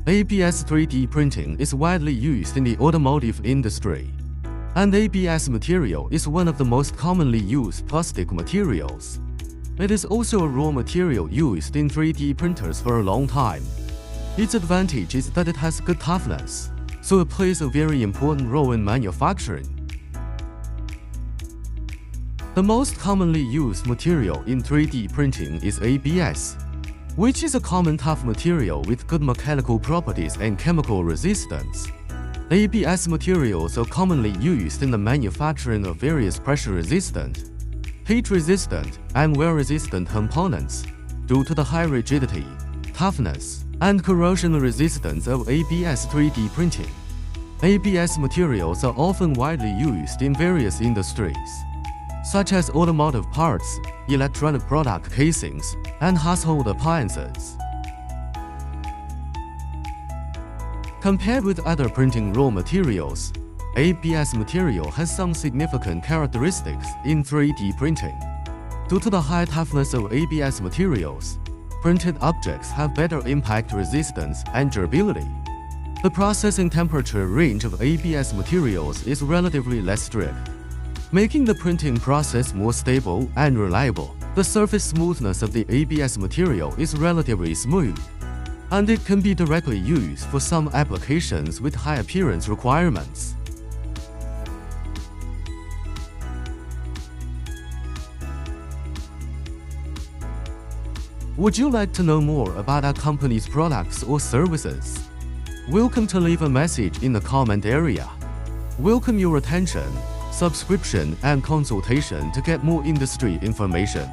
ABS 3D printing is widely used in the automotive industry, and ABS material is one of the most commonly used plastic materials. It is also a raw material used in 3D printers for a long time. Its advantage is that it has good toughness, so it plays a very important role in manufacturing. The most commonly used material in 3D printing is ABS, which is a common tough material with good mechanical properties and chemical resistance. ABS materials are commonly used in the manufacturing of various pressure-resistant, heat-resistant, and wear-resistant components due to the high rigidity, toughness, and corrosion resistance of ABS 3D printing. ABS materials are often widely used in various industries, such as automotive parts, electronic product casings, and household appliances. Compared with other printing raw materials, ABS material has some significant characteristics in 3D printing. Due to the high toughness of ABS materials, printed objects have better impact resistance and durability. The processing temperature range of ABS materials is relatively less strict, making the printing process more stable and reliable. The surface smoothness of the ABS material is relatively smooth, and it can be directly used for some applications with high appearance requirements. Would you like to know more about our company's products or services? Welcome to leave a message in the comment area. Welcome your attention, subscription, and consultation to get more industry information.